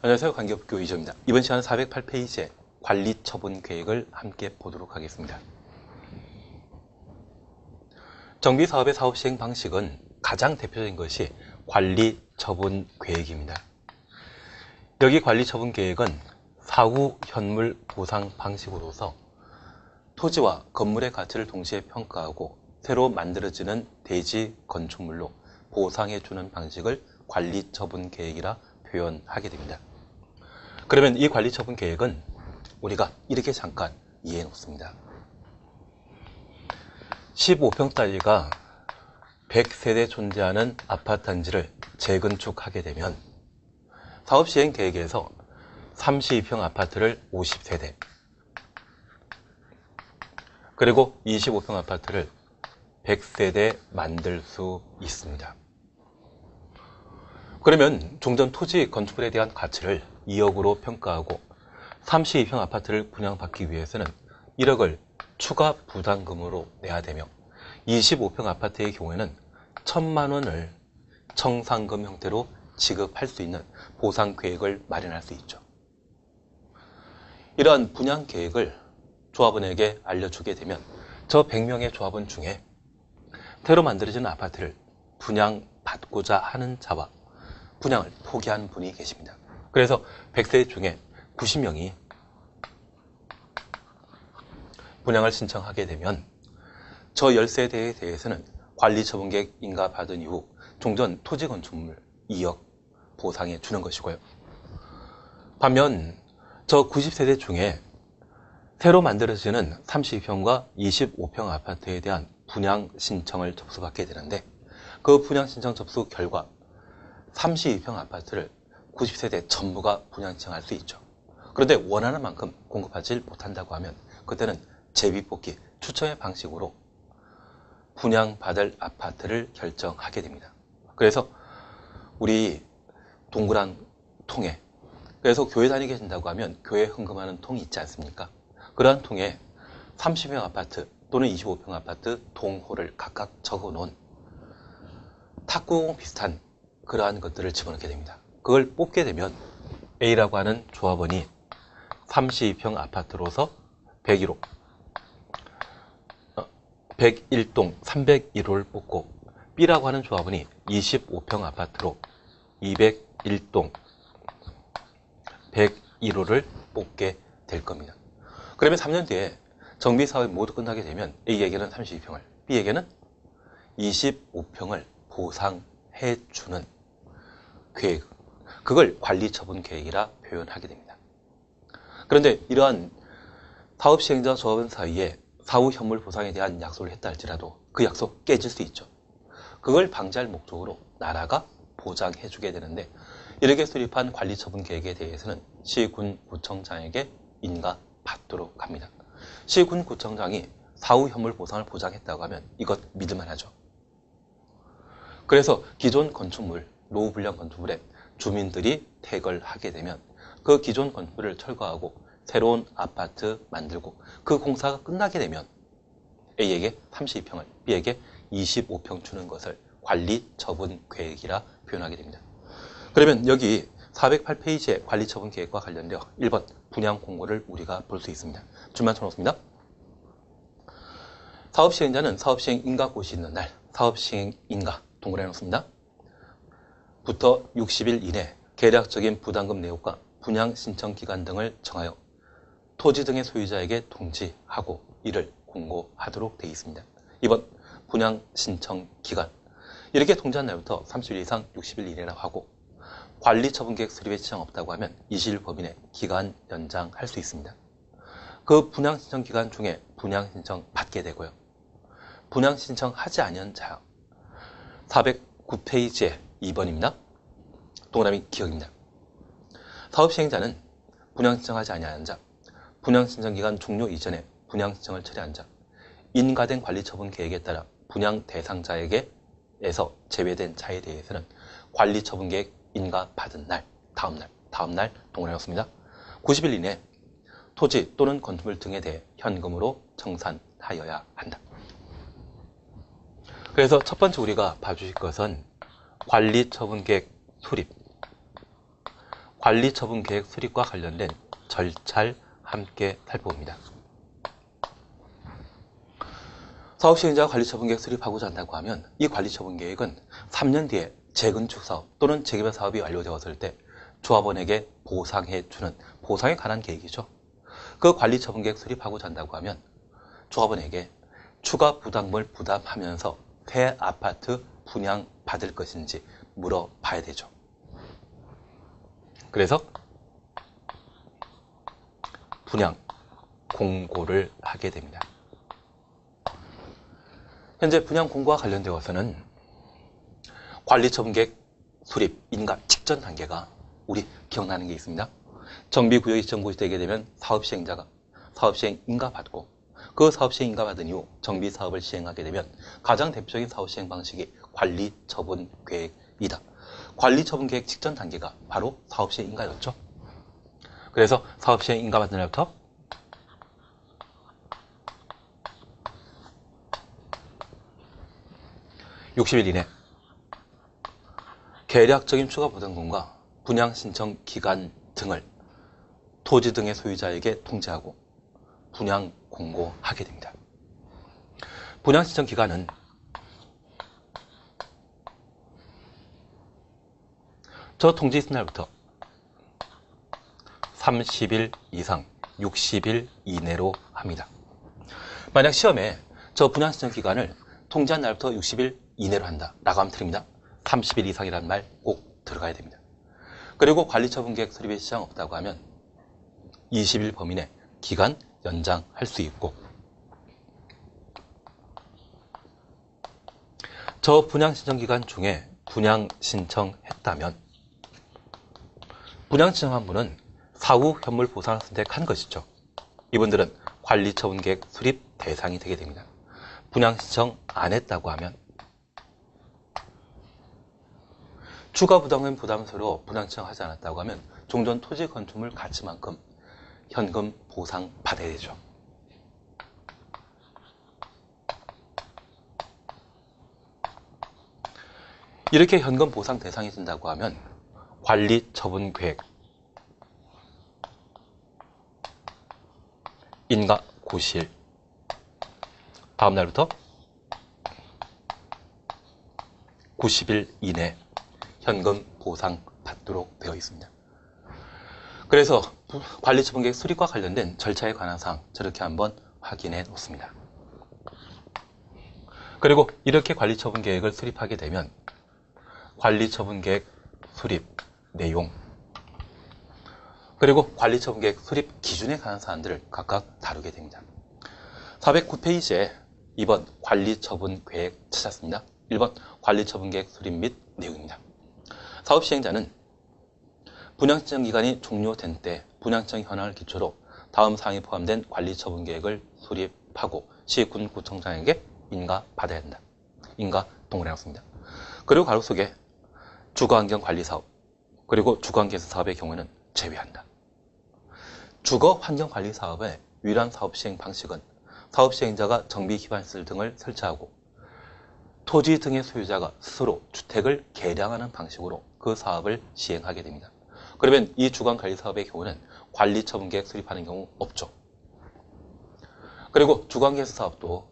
안녕하세요. 관계업교 이조입니다. 이번 시간은 408페이지의 관리처분 계획을 함께 보도록 하겠습니다. 정비사업의 사업 시행 방식은 가장 대표적인 것이 관리처분 계획입니다. 여기 관리처분 계획은 사후 현물 보상 방식으로서 토지와 건물의 가치를 동시에 평가하고 새로 만들어지는 대지 건축물로 보상해주는 방식을 관리처분 계획이라 표현하게 됩니다. 그러면 이 관리처분 계획은 우리가 이렇게 잠깐 이해해 놓습니다. 15평짜리가 100세대 존재하는 아파트 단지를 재건축하게 되면 사업시행 계획에서 32평 아파트를 50세대 그리고 25평 아파트를 100세대 만들 수 있습니다. 그러면 종전 토지 건축물에 대한 가치를 2억으로 평가하고 32평 아파트를 분양받기 위해서는 1억을 추가 부담금으로 내야 되며 25평 아파트의 경우에는 1,000만 원을 청산금 형태로 지급할 수 있는 보상 계획을 마련할 수 있죠. 이러한 분양 계획을 조합원에게 알려주게 되면 저 100명의 조합원 중에 새로 만들어지는 아파트를 분양받고자 하는 자와 분양을 포기한 분이 계십니다. 그래서 100세 중에 90명이 분양을 신청하게 되면 저 10세대에 대해서는 관리처분계획 인가받은 이후 종전 토지 건축물 2억 보상해 주는 것이고요. 반면 저 90세대 중에 새로 만들어지는 32평과 25평 아파트에 대한 분양 신청을 접수받게 되는데 그 분양 신청 접수 결과 32평 아파트를 90세대 전부가 분양 신청할 수 있죠. 그런데 원하는 만큼 공급하지 못한다고 하면 그때는 제비뽑기 추첨의 방식으로 분양받을 아파트를 결정하게 됩니다. 그래서 우리 동그란 통에 그래서 교회 다니게 된다고 하면 교회 헌금하는 통이 있지 않습니까? 그러한 통에 30평 아파트 또는 25평 아파트 동호를 각각 적어놓은 탁구공 비슷한 그러한 것들을 집어넣게 됩니다. 그걸 뽑게 되면 A라고 하는 조합원이 32평 아파트로서 101호 101동 301호를 뽑고 B라고 하는 조합원이 25평 아파트로 201동 101호를 뽑게 될 겁니다. 그러면 3년 뒤에 정비사업이 모두 끝나게 되면 A에게는 32평을, B에게는 25평을 보상해주는 계획, 그걸 관리처분 계획이라 표현하게 됩니다. 그런데 이러한 사업시행자와 조합원 사이에 사후 현물 보상에 대한 약속을 했다 할지라도 그 약속 깨질 수 있죠. 그걸 방지할 목적으로 나라가 보장해주게 되는데 이렇게 수립한 관리처분 계획에 대해서는 시군구청장에게 인가받도록 합니다. 시군구청장이 사후 현물 보상을 보장했다고 하면 이것 믿을만하죠. 그래서 기존 건축물, 노후불량 건축물에 주민들이 퇴거를 하게 되면 그 기존 건축물을 철거하고 새로운 아파트 만들고 그 공사가 끝나게 되면 A에게 32평을, B에게 25평 주는 것을 관리처분 계획이라 표현하게 됩니다. 그러면 여기 408페이지의 관리처분 계획과 관련되어 1번 분양 공고를 우리가 볼 수 있습니다. 줄만 쳐놓습니다. 사업시행자는 사업시행 인가고시 있는 날 사업시행 인가 동그라미 놓습니다. 부터 60일 이내 계략적인 부담금 내역과 분양 신청 기간 등을 정하여 토지 등의 소유자에게 통지하고 이를 공고하도록 되어 있습니다. 2번 분양 신청 기간 이렇게 통지한 날부터 30일 이상 60일 이내라고 하고 관리처분계획 수립에 지장 없다고 하면 20일 범위 내 기간 연장할 수 있습니다. 그 분양 신청 기간 중에 분양 신청 받게 되고요. 분양 신청하지 않은 자 409페이지의 2번입니다. 동그라미 기억입니다. 사업시행자는 분양 신청하지 아니하는 자, 분양 신청 기간 종료 이전에 분양 신청을 처리한 자, 인가된 관리처분 계획에 따라 분양 대상자에게에서 제외된 자에 대해서는 관리처분 계획 인가받은 날, 다음날 동그라미 놓습니다. 90일 이내 토지 또는 건축물 등에 대해 현금으로 청산하여야 한다. 그래서 첫 번째 우리가 봐주실 것은 관리처분계획 수립, 관리처분계획 수립과 관련된 절차를 함께 살펴봅니다. 사업시행자가 관리처분계획 수립하고자 한다고 하면 이 관리처분계획은 3년 뒤에 재건축 사업 또는 재개발 사업이 완료되었을 때 조합원에게 보상해주는 보상에 관한 계획이죠. 그 관리처분계획 수립하고자 한다고 하면 조합원에게 추가 부담금을 부담하면서 새 아파트 분양받을 것인지 물어봐야 되죠. 그래서 분양 공고를 하게 됩니다. 현재 분양 공고와 관련되어서는 관리처분계획 수립 인가 직전 단계가 우리 기억나는 게 있습니다. 정비구역이 지정고시되게 되면 사업시행자가 사업시행 인가받고 그 사업시행 인가받은 이후 정비사업을 시행하게 되면 가장 대표적인 사업시행 방식이 관리처분계획이다. 관리처분계획 직전 단계가 바로 사업시행 인가였죠. 그래서 사업시행 인가받은 날부터 60일 이내 계략적인 추가 부담금과 분양 신청 기간 등을 토지 등의 소유자에게 통지하고 분양 공고하게 됩니다. 분양 신청 기간은 저 통지 있은 날부터 30일 이상 60일 이내로 합니다. 만약 시험에 저 분양 신청 기간을 통지한 날부터 60일 이내로 한다 라고 하면 틀립니다. 30일 이상이라는 말 꼭 들어가야 됩니다. 그리고 관리처분계획 수립에 지장 없다고 하면 20일 범위 내 기간 연장할 수 있고, 저 분양 신청 기간 중에 분양 신청했다면 분양 신청한 분은 사후 현물 보상을 선택한 것이죠. 이분들은 관리처분계획 수립 대상이 되게 됩니다. 분양 신청 안 했다고 하면 추가 부담금 부담서로 분양 신청하지 않았다고 하면 종전 토지 건축물 가치만큼 현금 보상 받아야 되죠. 이렇게 현금 보상 대상이 된다고 하면 관리처분계획 인가 고시일 다음 날부터 90일 이내 현금 보상 받도록 되어 있습니다. 그래서 관리처분계획 수립과 관련된 절차에 관한 사항 저렇게 한번 확인해 놓습니다. 그리고 이렇게 관리처분계획을 수립하게 되면 관리처분계획 수립 내용 그리고 관리처분계획 수립 기준에 관한 사항들을 각각 다루게 됩니다. 409페이지에 2번 관리처분계획 찾았습니다. 1번 관리처분계획 수립 및 내용입니다. 사업시행자는 분양신청 기간이 종료된 때 분양신청 현황을 기초로 다음 사항이 포함된 관리처분계획을 수립하고 시군구청장에게 인가받아야 한다. 인가 동원해 놨습니다. 그리고 가로 속에 주거환경관리사업 그리고 주거환경사업의 경우에는 제외한다. 주거환경관리사업의 유일한 사업시행 방식은 사업시행자가 정비기반시설 등을 설치하고 토지 등의 소유자가 스스로 주택을 개량하는 방식으로 그 사업을 시행하게 됩니다. 그러면 이 주거관리사업의 경우는 관리처분계획 수립하는 경우 없죠. 그리고 주거환경사업도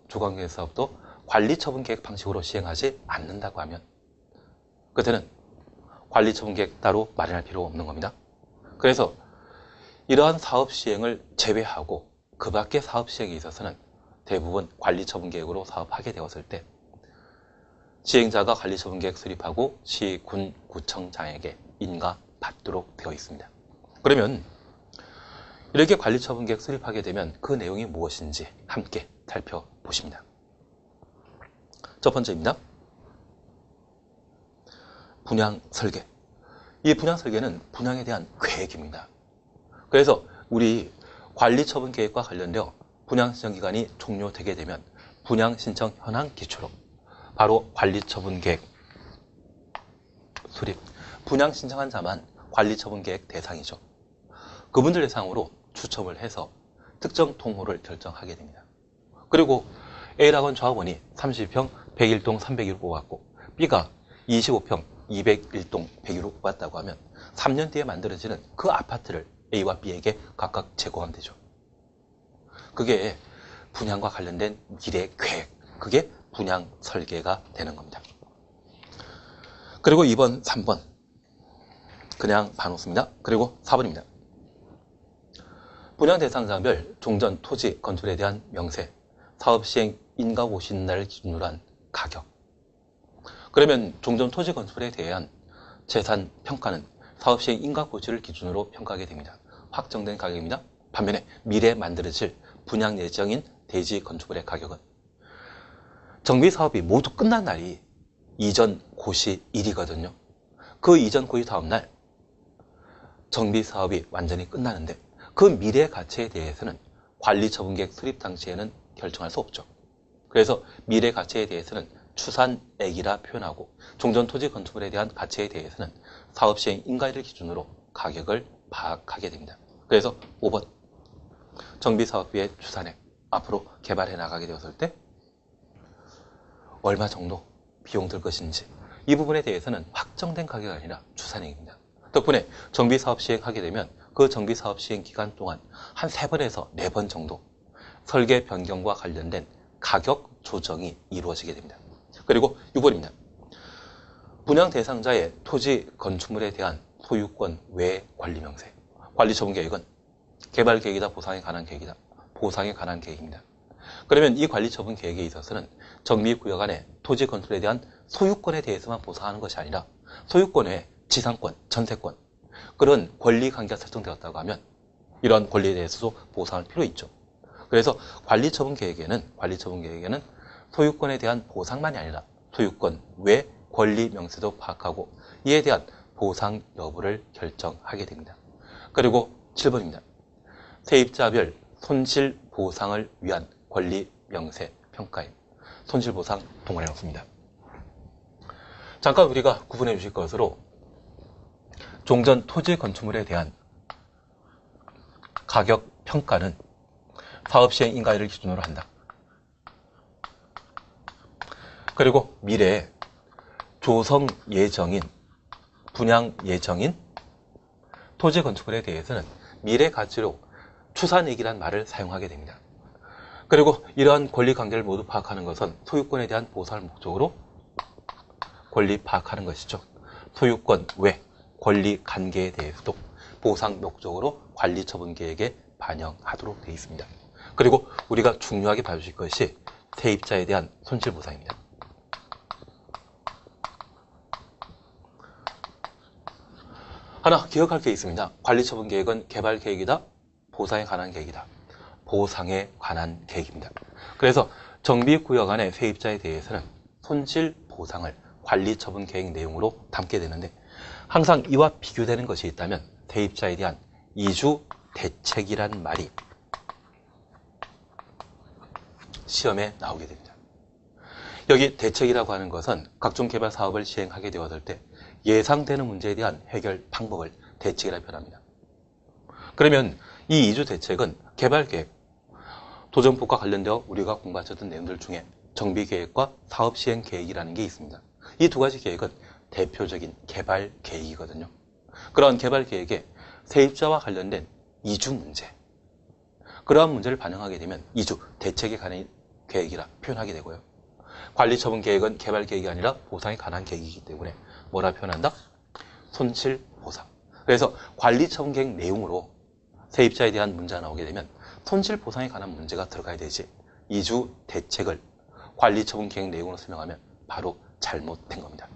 관리처분계획 방식으로 시행하지 않는다고 하면 그때는 관리처분계획 따로 마련할 필요 없는 겁니다. 그래서 이러한 사업 시행을 제외하고 그 밖의 사업 시행에 있어서는 대부분 관리처분계획으로 사업하게 되었을 때 시행자가 관리처분계획 수립하고 시, 군, 구청장에게 인가받도록 되어 있습니다. 그러면 이렇게 관리처분계획 수립하게 되면 그 내용이 무엇인지 함께 살펴보십니다. 첫 번째입니다. 분양 설계. 이 분양 설계는 분양에 대한 계획입니다. 그래서 우리 관리처분계획과 관련되어 분양신청 기간이 종료되게 되면 분양신청 현황 기초로 바로 관리처분계획 수립, 분양 신청한 자만 관리처분계획 대상이죠. 그분들 대상으로 추첨을 해서 특정 통호를 결정하게 됩니다. 그리고 A라고 하는 조합원이 30평 101동 301호 뽑았고 B가 25평 201동 101호 뽑았다고 하면 3년 뒤에 만들어지는 그 아파트를 A와 B에게 각각 제공하면 되죠. 그게 분양과 관련된 미래 계획, 그게 분양 설계가 되는 겁니다. 그리고 2번, 3번 그냥 반호수입니다. 그리고 4번입니다. 분양 대상자별 종전, 토지, 건축에 대한 명세, 사업 시행 인가 오시는 날을 기준으로 한 가격. 그러면 종전, 토지, 건축에 대한 재산 평가는 사업 시행 인가 고지를 기준으로 평가하게 됩니다. 확정된 가격입니다. 반면에 미래에 만들어질 분양 예정인 대지 건축물의 가격은 정비 사업이 모두 끝난 날이 이전 고시 일이거든요. 그 이전 고시 다음 날 정비 사업이 완전히 끝나는데 그 미래 가치에 대해서는 관리 처분계획 수립 당시에는 결정할 수 없죠. 그래서 미래 가치에 대해서는 추산액이라 표현하고 종전 토지 건축물에 대한 가치에 대해서는 사업 시행 인가일을 기준으로 가격을 파악하게 됩니다. 그래서 5번 정비 사업비의 추산액, 앞으로 개발해 나가게 되었을 때 얼마 정도 비용 들 것인지 이 부분에 대해서는 확정된 가격이 아니라 추산액입니다. 덕분에 정비 사업 시행하게 되면 그 정비 사업 시행 기간 동안 한 3번에서 4번 정도 설계 변경과 관련된 가격 조정이 이루어지게 됩니다. 그리고 6번입니다. 분양 대상자의 토지 건축물에 대한 소유권 외 관리 명세. 관리 처분 계획은 개발 계획이다, 보상에 관한 계획이다. 보상에 관한 계획입니다. 그러면 이 관리 처분 계획에 있어서는 정비구역 안에 토지 건축에 대한 소유권에 대해서만 보상하는 것이 아니라 소유권 외에 지상권, 전세권 그런 권리 관계가 설정되었다고 하면 이러한 권리에 대해서도 보상할 필요 있죠. 그래서 관리 처분 계획에는 소유권에 대한 보상만이 아니라 소유권 외 권리 명세도 파악하고 이에 대한 보상 여부를 결정하게 됩니다. 그리고 7번입니다. 세입자별 손실 보상을 위한 권리 명세 평가에 손실 보상 동원해 놓습니다. 잠깐 우리가 구분해 주실 것으로 종전 토지 건축물에 대한 가격 평가는 사업 시행 인가일을 기준으로 한다. 그리고 미래에 조성 예정인, 분양 예정인 토지 건축물에 대해서는 미래 가치로 추산액이란 말을 사용하게 됩니다. 그리고 이러한 권리 관계를 모두 파악하는 것은 소유권에 대한 보상을 목적으로 권리 파악하는 것이죠. 소유권 외 권리 관계에 대해서도 보상 목적으로 관리 처분 계획에 반영하도록 되어 있습니다. 그리고 우리가 중요하게 봐주실 것이 세입자에 대한 손실 보상입니다. 하나 기억할 게 있습니다. 관리 처분 계획은 개발 계획이다, 보상에 관한 계획이다. 보상에 관한 계획입니다. 그래서 정비구역 안의 세입자에 대해서는 손실 보상을 관리 처분 계획 내용으로 담게 되는데 항상 이와 비교되는 것이 있다면 세입자에 대한 이주 대책이란 말이 시험에 나오게 됩니다. 여기 대책이라고 하는 것은 각종 개발 사업을 시행하게 되었을 때 예상되는 문제에 대한 해결 방법을 대책이라 표현합니다. 그러면 이 이주 대책은 개발 계획, 도정법과 관련되어 우리가 공부하셨던 내용들 중에 정비 계획과 사업 시행 계획이라는 게 있습니다. 이 두 가지 계획은 대표적인 개발 계획이거든요. 그러한 개발 계획에 세입자와 관련된 이주 문제, 그러한 문제를 반영하게 되면 이주 대책에 관한 계획이라 표현하게 되고요. 관리 처분 계획은 개발 계획이 아니라 보상에 관한 계획이기 때문에 뭐라 표현한다? 손실 보상. 그래서 관리 처분 계획 내용으로 세입자에 대한 문제가 나오게 되면 손실 보상에 관한 문제가 들어가야 되지 이주 대책을 관리 처분 계획 내용으로 설명하면 바로 잘못된 겁니다.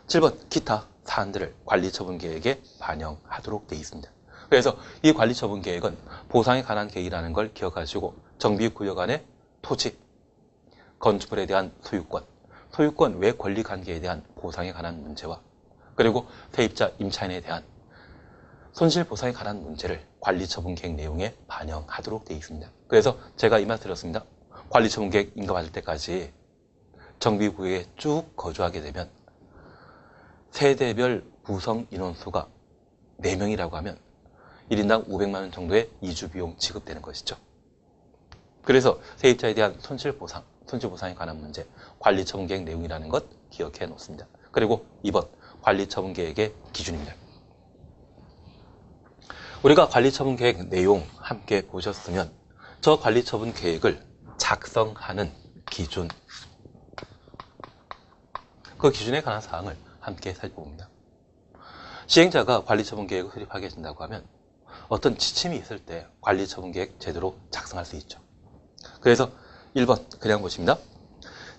7번 기타 사안들을 관리 처분 계획에 반영하도록 되어 있습니다. 그래서 이 관리 처분 계획은 보상에 관한 계획이라는 걸 기억하시고 정비구역 안의 토지, 건축물에 대한 소유권 외 권리 관계에 대한 보상에 관한 문제와 그리고 세입자 임차인에 대한 손실 보상에 관한 문제를 관리 처분 계획 내용에 반영하도록 되어 있습니다. 그래서 제가 이 말 드렸습니다. 관리 처분 계획 인가받을 때까지 정비구역에 쭉 거주하게 되면 세대별 구성 인원수가 4명이라고 하면 1인당 500만 원 정도의 이주 비용 지급되는 것이죠. 그래서 세입자에 대한 손실 보상에 관한 문제, 관리 처분 계획 내용이라는 것 기억해 놓습니다. 그리고 2번 관리처분계획의 기준입니다. 우리가 관리처분계획 내용 함께 보셨으면 저 관리처분계획을 작성하는 기준, 그 기준에 관한 사항을 함께 살펴봅니다. 시행자가 관리처분계획을 수립하게 된다고 하면 어떤 지침이 있을 때 관리처분계획 제대로 작성할 수 있죠. 그래서 1번 그냥 보십니다.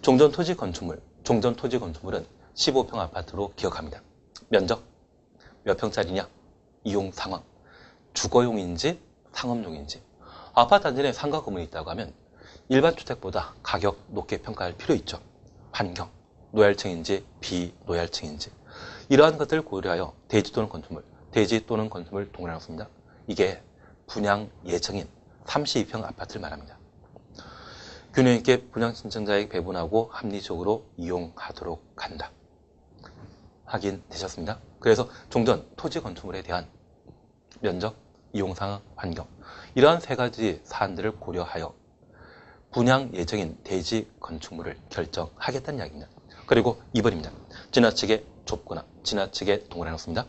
종전토지건축물은 15평 아파트로 기억합니다. 면적 몇 평짜리냐, 이용 상황, 주거용인지 상업용인지. 아파트 단지 내 상가 건물이 있다고 하면 일반 주택보다 가격 높게 평가할 필요 있죠. 환경, 노얄층인지 비노얄층인지. 이러한 것들을 고려하여 대지 또는 건축물 동일하였습니다. 이게 분양 예정인 32평 아파트를 말합니다. 균형 있게 분양 신청자에게 배분하고 합리적으로 이용하도록 한다. 확인되셨습니다. 그래서 종전 토지 건축물에 대한 면적, 이용상황, 환경 이러한 세 가지 사안들을 고려하여 분양 예정인 대지 건축물을 결정하겠다는 이야기입니다. 그리고 2번입니다. 지나치게 좁거나 지나치게 동그라놓습니다.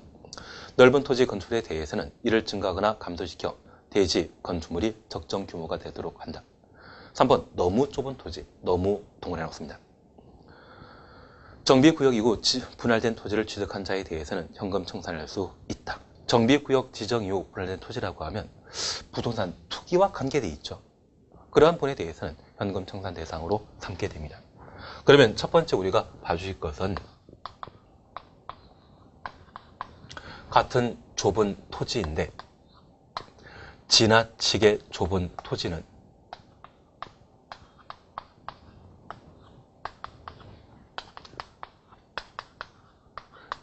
넓은 토지 건축물에 대해서는 이를 증가하거나 감소시켜 대지 건축물이 적정 규모가 되도록 한다. 3번 너무 좁은 토지, 너무 동그라놓습니다. 정비구역 이후 분할된 토지를 취득한 자에 대해서는 현금 청산을 할 수 있다. 정비구역 지정 이후 분할된 토지라고 하면 부동산 투기와 관계되어 있죠. 그러한 분에 대해서는 현금 청산 대상으로 삼게 됩니다. 그러면 첫 번째 우리가 봐주실 것은 같은 좁은 토지인데 지나치게 좁은 토지는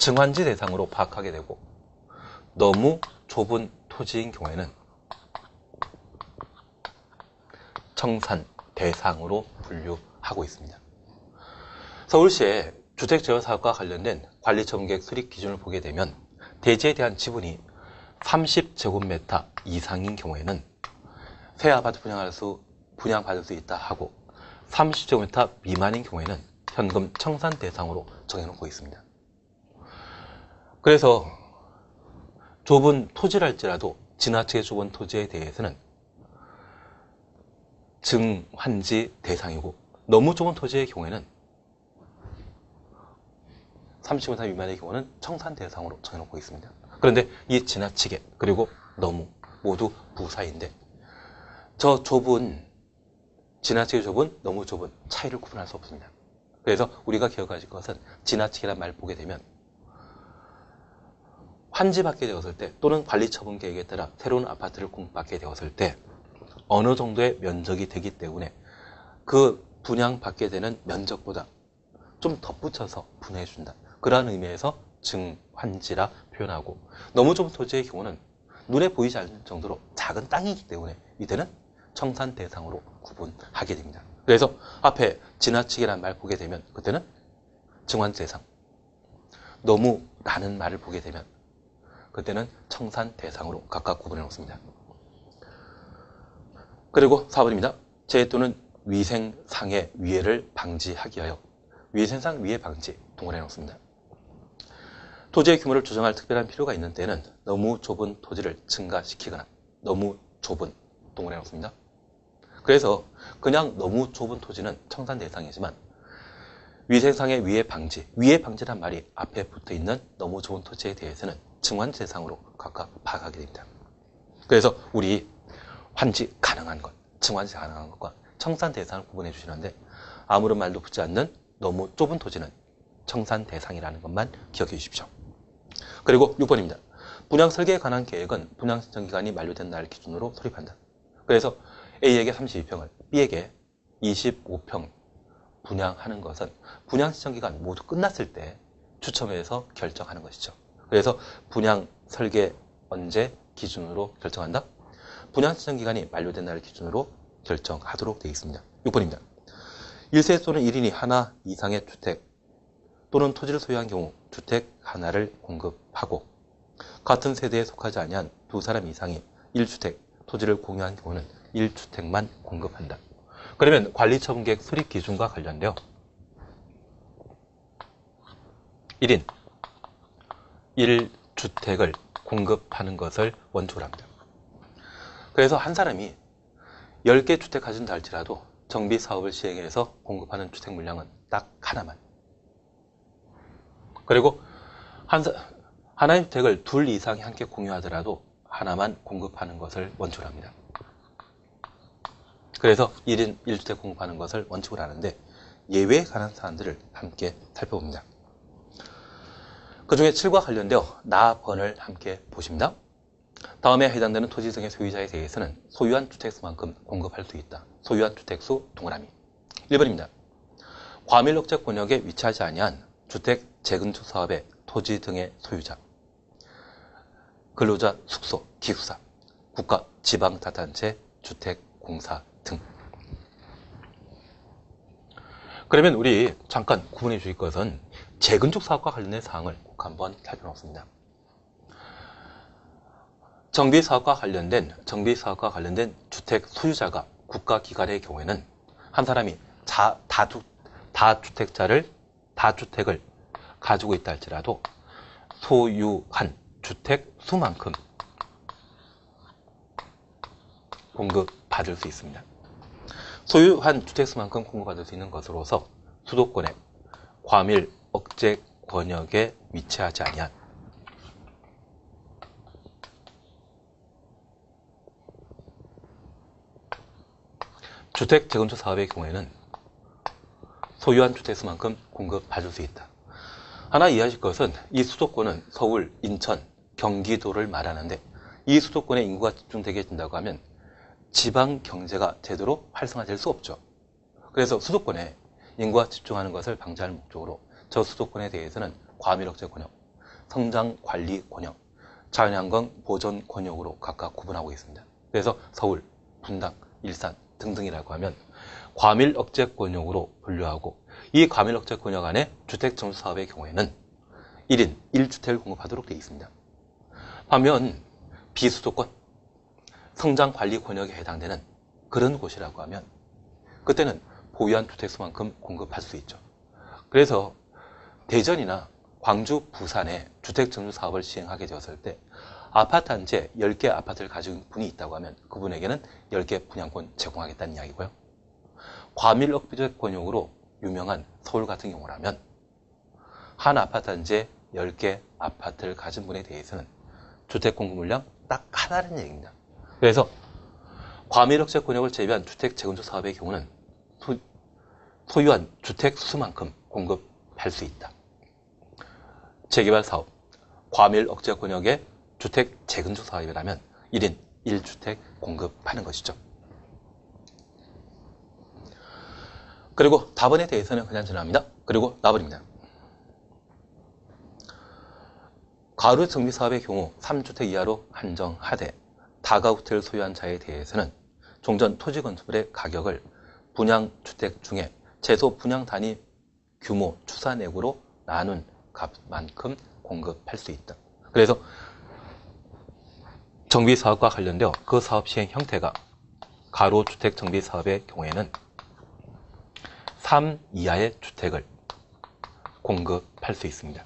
증환지 대상으로 파악하게 되고 너무 좁은 토지인 경우에는 청산 대상으로 분류하고 있습니다. 서울시의 주택제어사업과 관련된 관리처분계획 수립 기준을 보게 되면 대지에 대한 지분이 30제곱미터 이상인 경우에는 새 아파트 분양받을 수 있다 하고 30제곱미터 미만인 경우에는 현금 청산 대상으로 정해놓고 있습니다. 그래서 좁은 토지랄지라도 지나치게 좁은 토지에 대해서는 증환지 대상이고 너무 좁은 토지의 경우에는 30m 미만의 경우는 청산 대상으로 정해놓고 있습니다. 그런데 이 지나치게 그리고 너무 모두 부사인데 저 지나치게 좁은 너무 좁은 차이를 구분할 수 없습니다. 그래서 우리가 기억하실 것은 지나치게란 말을 보게 되면 환지받게 되었을 때 또는 관리처분계획에 따라 새로운 아파트를 공급받게 되었을 때 어느 정도의 면적이 되기 때문에 그 분양받게 되는 면적보다 좀 덧붙여서 분해해준다. 그러한 의미에서 증환지라 표현하고 너무 좁은 토지의 경우는 눈에 보이지 않는 정도로 작은 땅이기 때문에 이때는 청산 대상으로 구분하게 됩니다. 그래서 앞에 지나치게란 말 보게 되면 그때는 증환지 대상, 너무라는 말을 보게 되면 그때는 청산 대상으로 각각 구분해 놓습니다. 그리고 4번입니다. 재해 또는 위생상의 위해를 방지하기 위하여 위생상 위해 방지 동원해 놓습니다. 토지의 규모를 조정할 특별한 필요가 있는 때는 너무 좁은 토지를 증가시키거나 너무 좁은 동원해 놓습니다. 그래서 그냥 너무 좁은 토지는 청산 대상이지만 위생상의 위해 방지란 말이 앞에 붙어 있는 너무 좁은 토지에 대해서는 증환지 대상으로 각각 파악하게 됩니다. 그래서 우리 환지 가능한 것, 증환지 가능한 것과 청산 대상을 구분해 주시는데 아무런 말도 붙지 않는 너무 좁은 토지는 청산 대상이라는 것만 기억해 주십시오. 그리고 6번입니다. 분양 설계에 관한 계획은 분양 신청 기간이 만료된 날 기준으로 수립한다. 그래서 A에게 32평을 B에게 25평 분양하는 것은 분양 신청 기간 모두 끝났을 때 추첨해서 결정하는 것이죠. 그래서 분양 설계 언제 기준으로 결정한다? 분양 신청 기간이 만료된 날 기준으로 결정하도록 되어 있습니다. 6번입니다. 1세 또는 1인이 하나 이상의 주택 또는 토지를 소유한 경우 주택 하나를 공급하고 같은 세대에 속하지 아니한 두 사람 이상이 1주택 토지를 공유한 경우는 1주택만 공급한다. 그러면 관리처분계획 수립 기준과 관련되어 1인 1주택을 공급하는 것을 원칙으로 합니다. 그래서 한 사람이 10개 주택 가진다 할지라도 정비 사업을 시행해서 공급하는 주택 물량은 딱 하나만. 그리고 하나의 주택을 둘 이상이 함께 공유하더라도 하나만 공급하는 것을 원칙으로 합니다. 그래서 1인 1주택 공급하는 것을 원칙으로 하는데 예외에 관한 사안들을 함께 살펴봅니다. 그 중에 7과 관련되어 나번을 함께 보십니다. 다음에 해당되는 토지 등의 소유자에 대해서는 소유한 주택수만큼 공급할 수 있다. 소유한 주택수 동그라미. 1번입니다. 과밀억제 권역에 위치하지 아니한 주택 재건축 사업의 토지 등의 소유자, 근로자 숙소, 기숙사, 국가, 지방자치단체, 주택공사 등. 그러면 우리 잠깐 구분해 주실 것은 재건축 사업과 관련된 사항을 꼭 한번 살펴보겠습니다. 정비사업과 관련된 주택 소유자가 국가기관의 경우에는 한 사람이 다주택을 가지고 있다 할지라도 소유한 주택 수만큼 공급받을 수 있습니다. 소유한 주택 수만큼 공급받을 수 있는 것으로서 수도권의 과밀 억제 권역에 위치하지 아니한 주택 재건축 사업의 경우에는 소유한 주택 수만큼 공급받을 수 있다. 하나 이해하실 것은 이 수도권은 서울, 인천, 경기도를 말하는데 이 수도권에 인구가 집중되게 된다고 하면 지방 경제가 제대로 활성화될 수 없죠. 그래서 수도권에 인구가 집중하는 것을 방지할 목적으로 저 수도권에 대해서는 과밀억제 권역, 성장관리 권역, 자연환경 보전 권역으로 각각 구분하고 있습니다. 그래서 서울, 분당, 일산 등등이라고 하면 과밀억제 권역으로 분류하고 이 과밀억제 권역 안에 주택정수 사업의 경우에는 1인 1주택을 공급하도록 되어 있습니다. 반면 비수도권, 성장관리 권역에 해당되는 그런 곳이라고 하면 그때는 보유한 주택수만큼 공급할 수 있죠. 그래서 대전이나 광주, 부산에 주택정수 사업을 시행하게 되었을 때 아파트 한 채 10개 아파트를 가진 분이 있다고 하면 그분에게는 10개 분양권 제공하겠다는 이야기고요. 과밀억제 권역으로 유명한 서울 같은 경우라면 한 아파트 한 채 10개 아파트를 가진 분에 대해서는 주택 공급 물량 딱 하나라는 얘기입니다. 그래서 과밀억제 권역을 제외한 주택 재건축 사업의 경우는 소유한 주택 수만큼 공급할 수 있다. 재개발 사업, 과밀억제 권역의 주택 재건축 사업이라면 1인 1주택 공급하는 것이죠. 그리고 답안에 대해서는 그냥 지나갑니다. 그리고 나버립니다. 가로 정비 사업의 경우 3주택 이하로 한정하되 다가구택을 소유한 자에 대해서는 종전 토지 건축물의 가격을 분양주택 중에 최소 분양 단위 규모 추산액으로 나눈 값만큼 공급할 수 있다. 그래서 정비사업과 관련되어 그 사업 시행 형태가 가로주택 정비사업의 경우에는 3 이하의 주택을 공급할 수 있습니다.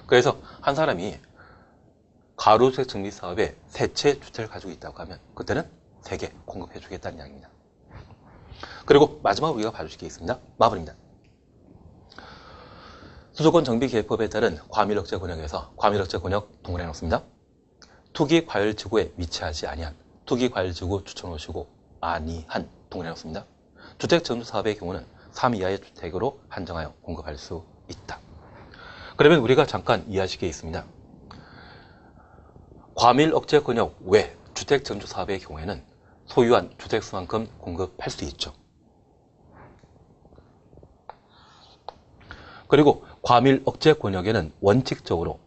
그래서 한 사람이 가로주택 정비사업에 3채 주택을 가지고 있다고 하면 그때는 3개 공급해 주겠다는 이야기입니다. 그리고 마지막으로 우리가 봐주실 게 있습니다. 마블입니다. 수도권 정비계획법에 따른 과밀억제 권역에서 과밀억제 권역 동그라미 놓습니다. 투기과열지구에 위치하지 아니한 투기과열지구 추천호시고 아니한 동그라미 놓습니다. 주택정수사업의 경우는 3 이하의 주택으로 한정하여 공급할 수 있다. 그러면 우리가 잠깐 이해하실 게 있습니다. 과밀억제 권역 외 주택정수사업의 경우에는 소유한 주택수만큼 공급할 수 있죠. 그리고 과밀억제 권역에는 원칙적으로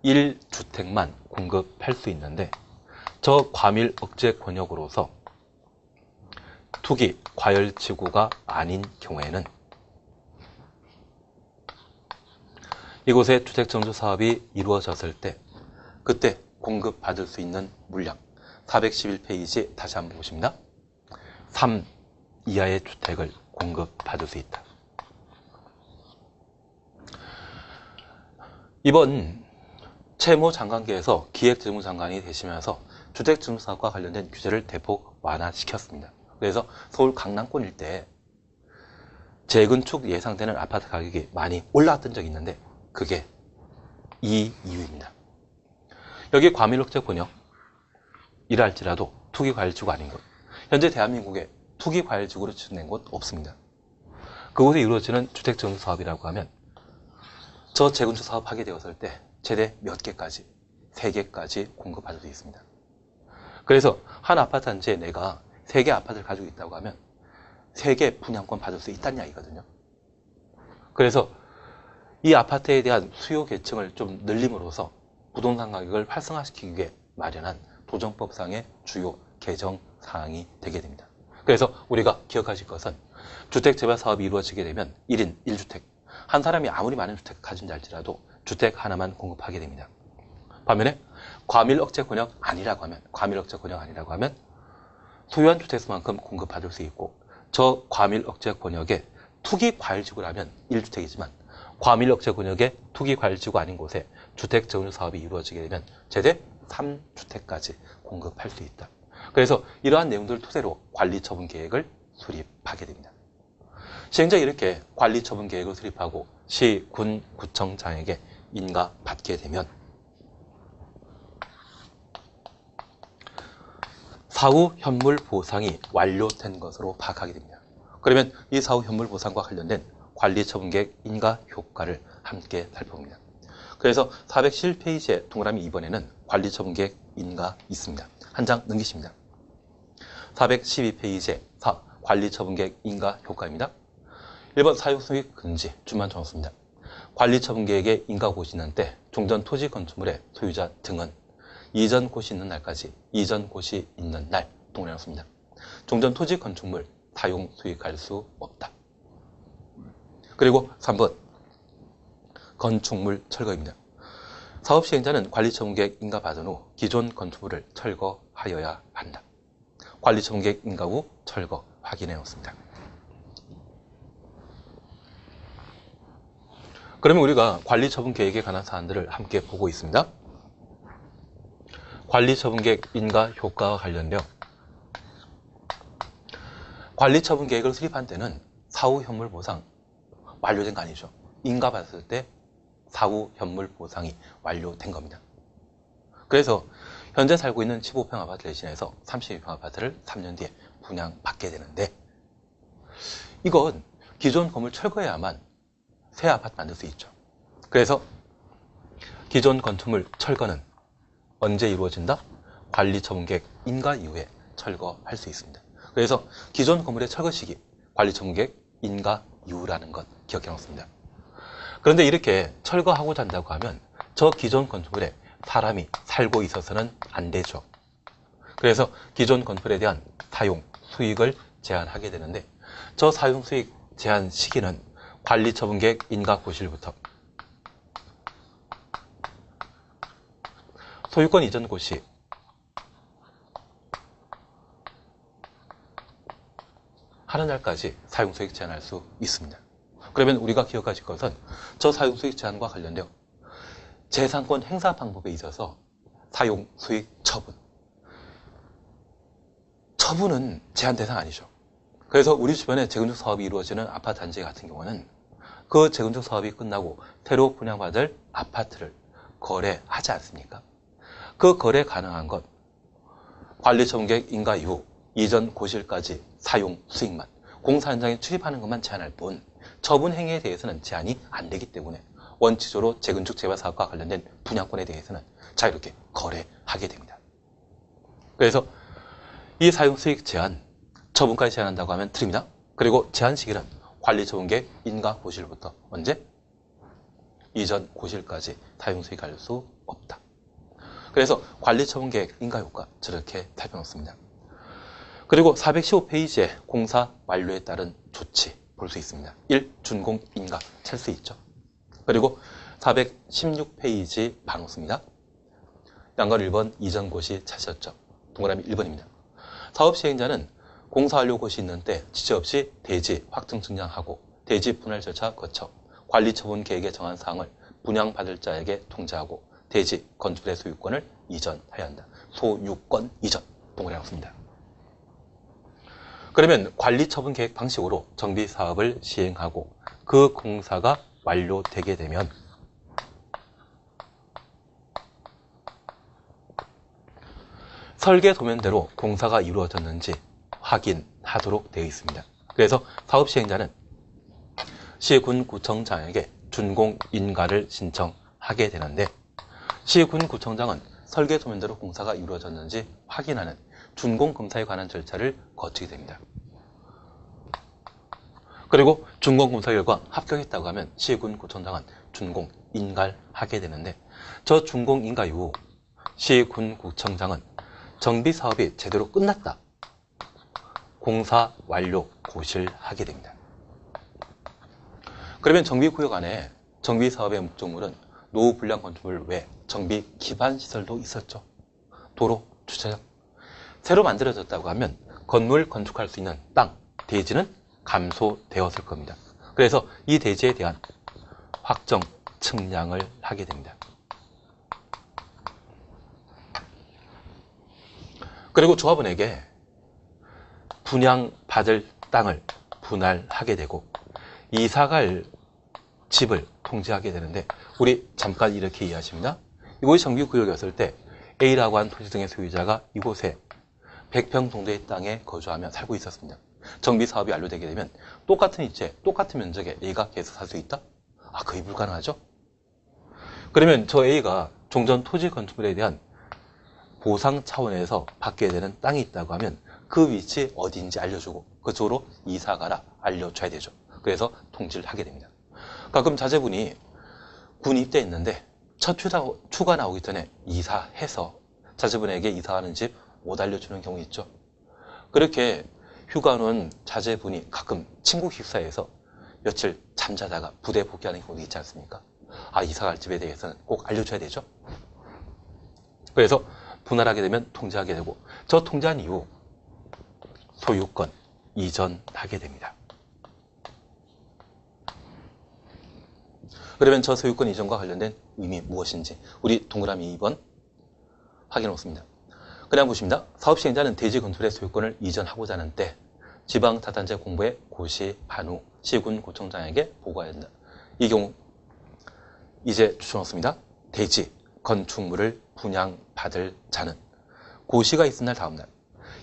1주택만 공급할 수 있는데 저 과밀억제 권역으로서 투기 과열지구가 아닌 경우에는 이곳에 주택정수 사업이 이루어졌을 때 그때 공급받을 수 있는 물량 411페이지 다시 한번 보십니다. 3 이하의 주택을 공급받을 수 있다. 이번 채무 장관계에서 기획재무장관이 되시면서 주택증사업과 관련된 규제를 대폭 완화시켰습니다. 그래서 서울 강남권 일대에 재건축 예상되는 아파트 가격이 많이 올라왔던 적이 있는데 그게 이 이유입니다. 여기 과밀억제 권역이랄지라도 투기과열지구 아닌 곳, 현재 대한민국에 투기과열지구로 지정된 곳 없습니다. 그곳에 이루어지는 주택증사업이라고 하면 저 재건축 사업 하게 되었을 때 최대 몇 개까지, 3개까지 공급받을 수 있습니다. 그래서 한 아파트 단지에 내가 3개 아파트를 가지고 있다고 하면 3개 분양권 받을 수 있다는 이야기거든요. 그래서 이 아파트에 대한 수요 계층을 좀 늘림으로써 부동산 가격을 활성화시키기 위해 마련한 도정법상의 주요 개정 사항이 되게 됩니다. 그래서 우리가 기억하실 것은 주택 재발 사업이 이루어지게 되면 1인 1주택, 한 사람이 아무리 많은 주택을 가진다 할지라도 주택 하나만 공급하게 됩니다. 반면에 과밀억제 권역 아니라고 하면 소유한 주택수만큼 공급받을 수 있고, 저 과밀억제 권역에 투기과열지구라면 1주택이지만 과밀억제 권역에 투기과열지구 아닌 곳에 주택 재건축 사업이 이루어지게 되면 최대 3주택까지 공급할 수 있다. 그래서 이러한 내용들을 토대로 관리처분 계획을 수립하게 됩니다. 시행자 이렇게 관리처분 계획을 수립하고 시, 군, 구청장에게 인가받게 되면 사후 현물 보상이 완료된 것으로 파악하게 됩니다. 그러면 이 사후 현물 보상과 관련된 관리처분 계획 인가 효과를 함께 살펴봅니다. 그래서 411페이지의 동그라미 2번에는 관리처분 계획 인가 있습니다. 한 장 넘기십니다. 412페이지에 관리처분 계획 인가 효과입니다. 1번 사용수익 금지, 줄만 적었습니다. 관리처분 계획의 인가 고시 있는 때 종전 토지 건축물의 소유자 등은 이전 고시 있는 날까지 이전 고시 있는 날 동그라미 넣습니다. 종전 토지 건축물 사용 수익할 수 없다. 그리고 3번 건축물 철거입니다. 사업 시행자는 관리처분 계획 인가 받은 후 기존 건축물을 철거하여야 한다. 관리처분 계획 인가 후 철거 확인해 놓습니다. 그러면 우리가 관리처분 계획에 관한 사안들을 함께 보고 있습니다. 관리처분 계획 인가 효과와 관련되어 관리처분 계획을 수립한 때는 사후 현물 보상 완료된 거 아니죠. 인가 받았을 때 사후 현물 보상이 완료된 겁니다. 그래서 현재 살고 있는 15평 아파트 대신해서 32평 아파트를 3년 뒤에 분양받게 되는데, 이건 기존 건물 철거해야만 새 아파트 만들 수 있죠. 그래서 기존 건축물 철거는 언제 이루어진다? 관리처분 계획 인가 이후에 철거할 수 있습니다. 그래서 기존 건물의 철거 시기, 관리처분 계획 인가 이후라는 것 기억해 놓습니다. 그런데 이렇게 철거하고자 한다고 하면 저 기존 건축물에 사람이 살고 있어서는 안 되죠. 그래서 기존 건물에 대한 사용 수익을 제한하게 되는데, 저 사용 수익 제한 시기는 관리처분 계획 인가 고시일부터 소유권 이전 고시 하는 날까지 사용 수익 제한할 수 있습니다. 그러면 우리가 기억하실 것은 저 사용 수익 제한과 관련되어 재산권 행사 방법에 있어서 사용 수익 처분은 제한 대상 아니죠. 그래서 우리 주변에 재건축 사업이 이루어지는 아파트 단지 같은 경우는 그 재건축 사업이 끝나고 새로 분양받을 아파트를 거래하지 않습니까? 그 거래 가능한 것 관리처분 계획 인가 이후 이전 고실까지 사용 수익만, 공사 현장에 출입하는 것만 제한할 뿐 처분 행위에 대해서는 제한이 안 되기 때문에 원칙적으로 재건축 재발 사업과 관련된 분양권에 대해서는 자유롭게 거래하게 됩니다. 그래서 이 사용 수익 제한, 처분까지 제한한다고 하면 드립니다. 그리고 제한 시기는 관리처분 계획 인가 고실부터 언제? 이전 고실까지 사용 수익할 수 없다. 그래서 관리처분 계획 인가 효과 저렇게 살펴놓습니다. 그리고 415페이지에 공사 완료에 따른 조치 볼 수 있습니다. 1. 준공 인가 찰 수 있죠. 그리고 416페이지 봐놓습니다. 양건 1번 이전 고시 찾으셨죠. 동그라미 1번입니다. 사업 시행자는 공사 완료 고시 있는 때 지체 없이 대지 확정 증량하고 대지 분할 절차 거쳐 관리처분 계획에 정한 사항을 분양받을 자에게 통지하고 대지, 건축물의 소유권을 이전하여야 한다. 소유권 이전, 동그라미 씁니다. 그러면 관리처분 계획 방식으로 정비사업을 시행하고 그 공사가 완료되게 되면 설계 도면대로 공사가 이루어졌는지 확인하도록 되어 있습니다. 그래서 사업 시행자는 시군구청장에게 준공인가를 신청하게 되는데 시군구청장은 설계 도면대로 공사가 이루어졌는지 확인하는 준공검사에 관한 절차를 거치게 됩니다. 그리고 준공검사 결과 합격했다고 하면 시군구청장은 준공인가를 하게 되는데 저 준공인가 이후 시군구청장은 정비사업이 제대로 끝났다. 공사 완료 고시를 하게 됩니다. 그러면 정비구역 안에 정비사업의 목적물은 노후 불량 건축물 외 정비 기반 시설도 있었죠. 도로, 주차장. 새로 만들어졌다고 하면 건물 건축할 수 있는 땅, 대지는 감소되었을 겁니다. 그래서 이 대지에 대한 확정 측량을 하게 됩니다. 그리고 조합원에게 분양받을 땅을 분할하게 되고 이사갈 집을 통지하게 되는데 우리 잠깐 이렇게 이해하십니다. 이곳이 정비구역이었을 때 A라고 한 토지 등의 소유자가 이곳에 100평 정도의 땅에 거주하며 살고 있었습니다. 정비사업이 완료되게 되면 똑같은 위치에 똑같은 면적에 A가 계속 살 수 있다? 거의 불가능하죠. 그러면 저 A가 종전 토지 건축물에 대한 보상 차원에서 받게 되는 땅이 있다고 하면 그 위치 어디인지 알려주고 그쪽으로 이사가라 알려줘야 되죠. 그래서 통지를 하게 됩니다. 가끔 자제분이 군 입대했는데 첫 휴가 나오기 전에 이사해서 자제분에게 이사하는 집 못 알려주는 경우 있죠. 그렇게 휴가는 자제분이 가끔 친구 식사에서 며칠 잠자다가 부대 복귀하는 경우도 있지 않습니까? 이사갈 집에 대해서는 꼭 알려줘야 되죠. 그래서 분할하게 되면 통지하게 되고 저 통지한 이후 소유권 이전하게 됩니다. 그러면 저 소유권 이전과 관련된 의미 무엇인지 우리 동그라미 2번 확인해 놓습니다. 그냥 보십니다. 사업 시행자는 대지 건축물의 소유권을 이전하고자 하는 때 지방자산재 공부에 고시한 후 시군구청장에게 보고해야 된다. 이 경우 이제 추천했습니다. 대지 건축물을 분양받을 자는 고시가 있은 날 다음 날,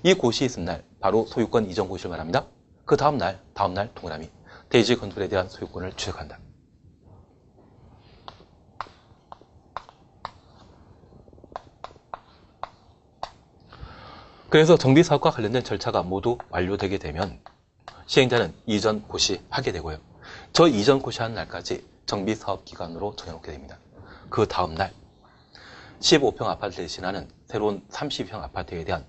이 고시 있은 날 바로 소유권 이전 고시를 말합니다. 그 다음 날 동그라미 대지 건축물에 대한 소유권을 취득한다. 그래서 정비사업과 관련된 절차가 모두 완료되게 되면 시행자는 이전 고시하게 되고요. 저 이전 고시하는 날까지 정비사업 기간으로 정해놓게 됩니다. 그 다음 날 15평 아파트를 대신하는 새로운 30평 아파트에 대한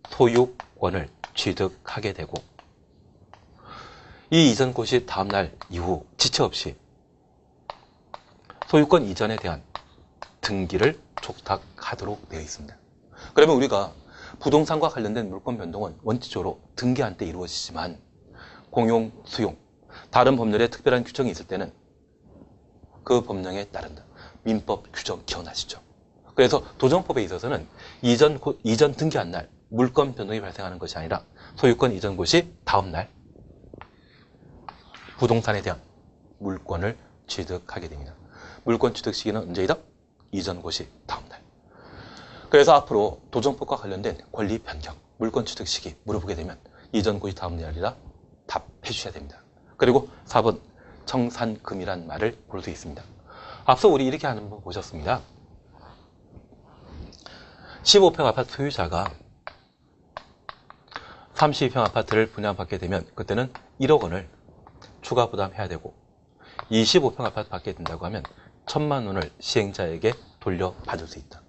소유권을 취득하게 되고 이 이전 고시 다음 날 이후 지체 없이 소유권 이전에 대한 등기를 촉탁하도록 되어 있습니다. 그러면 우리가 부동산과 관련된 물권 변동은 원칙적으로 등기한 때 이루어지지만 공용, 수용, 다른 법률에 특별한 규정이 있을 때는 그 법령에 따른다. 민법 규정 기억나시죠? 그래서 도정법에 있어서는 이전 등기한 날 물권 변동이 발생하는 것이 아니라 소유권 이전 고시 다음 날 부동산에 대한 물권을 취득하게 됩니다. 물권 취득 시기는 언제이다? 이전 고시 다음 날. 그래서 앞으로 도정법과 관련된 권리 변경, 물권 취득 시기 물어보게 되면 이전 고시 다음 날이라 답해 주셔야 됩니다. 그리고 4번 청산금이란 말을 볼 수 있습니다. 앞서 우리 이렇게 하는 거 보셨습니다. 15평 아파트 소유자가 32평 아파트를 분양받게 되면 그때는 1억 원을 추가 부담해야 되고 25평 아파트 받게 된다고 하면 1,000만 원을 시행자에게 돌려받을 수 있다.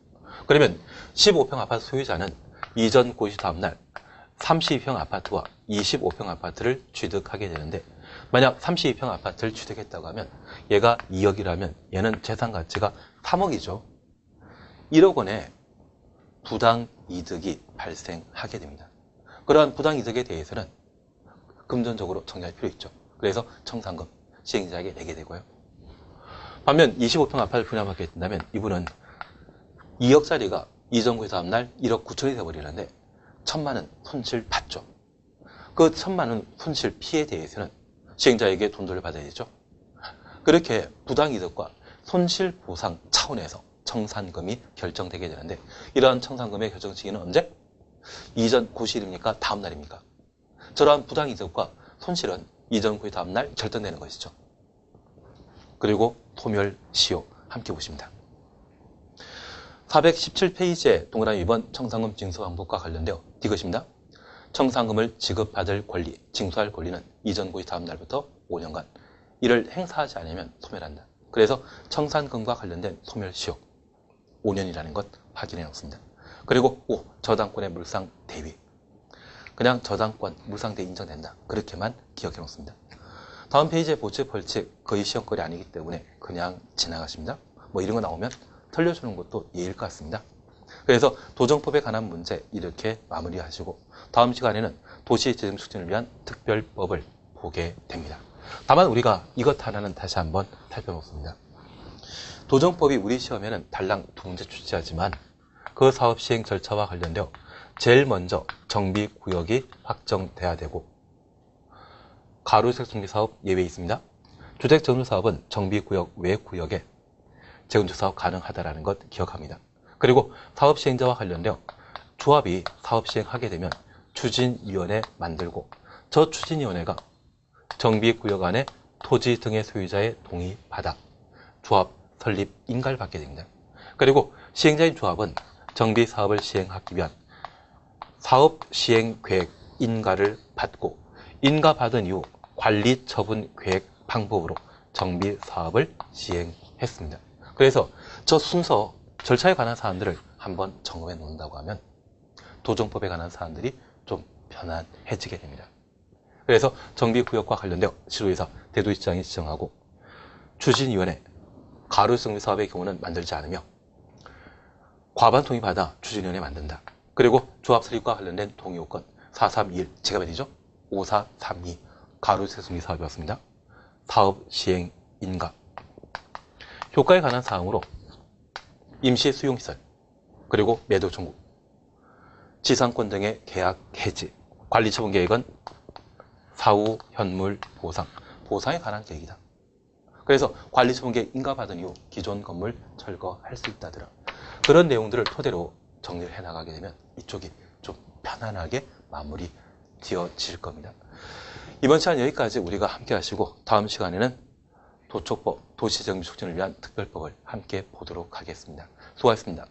그러면 15평 아파트 소유자는 이전 고시 다음날 32평 아파트와 25평 아파트를 취득하게 되는데 만약 32평 아파트를 취득했다고 하면 얘가 2억이라면 얘는 재산 가치가 3억이죠. 1억 원의 부당 이득이 발생하게 됩니다. 그러한 부당 이득에 대해서는 금전적으로 정리할 필요 있죠. 그래서 청산금 시행자에게 내게 되고요. 반면 25평 아파트를 분양받게 된다면 이분은 2억짜리가 이전 구입 다음날 1억 9천이 돼버리는데 1,000만 원 손실 받죠. 그 1,000만 원 손실 피해에 대해서는 시행자에게 돈 돌려받아야 되죠. 그렇게 부당이득과 손실보상 차원에서 청산금이 결정되게 되는데 이러한 청산금의 결정 시기는 언제? 이전 고시일입니까? 다음 날입니까? 저러한 부당이득과 손실은 이전 구입 다음 날 결정되는 것이죠. 그리고 소멸시효 함께 보십니다. 417페이지의 동그라미 2번 청산금 징수 방법과 관련되어 이것입니다. 청산금을 지급받을 권리, 징수할 권리는 이전 구입 다음 날부터 5년간 이를 행사하지 않으면 소멸한다. 그래서 청산금과 관련된 소멸시효 5년이라는 것 확인해 놓습니다. 그리고 5. 저당권의 물상 대위. 그냥 저당권, 물상 대위 인정된다. 그렇게만 기억해 놓습니다. 다음 페이지의 보채 벌칙 거의 시험거리 아니기 때문에 그냥 지나가십니다. 뭐 이런 거 나오면 틀려주는 것도 예일 것 같습니다. 그래서 도정법에 관한 문제 이렇게 마무리하시고 다음 시간에는 도시재정 촉진을 위한 특별법을 보게 됩니다. 다만 우리가 이것 하나는 다시 한번 살펴보겠습니다. 도정법이 우리 시험에는 달랑 두 문제 출제하지만 그 사업 시행 절차와 관련되어 제일 먼저 정비구역이 확정돼야 되고 가로주택 정비사업 예외 있습니다. 주택정비사업은 정비구역 외 구역에 재건축사업 가능하다는 것 기억합니다. 그리고 사업 시행자와 관련되어 조합이 사업 시행하게 되면 추진위원회 만들고 저 추진위원회가 정비구역 안에 토지 등의 소유자의 동의 받아 조합 설립 인가를 받게 됩니다. 그리고 시행자인 조합은 정비사업을 시행하기 위한 사업 시행 계획 인가를 받고 인가 받은 이후 관리 처분 계획 방법으로 정비 사업을 시행했습니다. 그래서 저 순서 절차에 관한 사안들을 한번 점검해 놓는다고 하면 도정법에 관한 사안들이 좀 편안해지게 됩니다. 그래서 정비구역과 관련되어 시도에서 대도시장이 지정하고 추진위원회 가로정비 사업의 경우는 만들지 않으며 과반 동의 받아 추진위원회 만든다. 그리고 조합 설립과 관련된 동의요건 4321 제가 말이죠. 5432 가로주택 정비 사업이었습니다. 사업 시행 인가 효과에 관한 사항으로 임시 수용시설 그리고 매도 청구 지상권 등의 계약 해지 관리 처분 계획은 사후 현물 보상 보상에 관한 계획이다. 그래서 관리 처분 계획 인가받은 이후 기존 건물 철거할 수 있다더라. 그런 내용들을 토대로 정리를 해나가게 되면 이쪽이 좀 편안하게 마무리 지어질 겁니다. 이번 시간 여기까지 우리가 함께 하시고 다음 시간에는 도촉법, 도시정비 촉진을 위한 특별법을 함께 보도록 하겠습니다. 수고하셨습니다.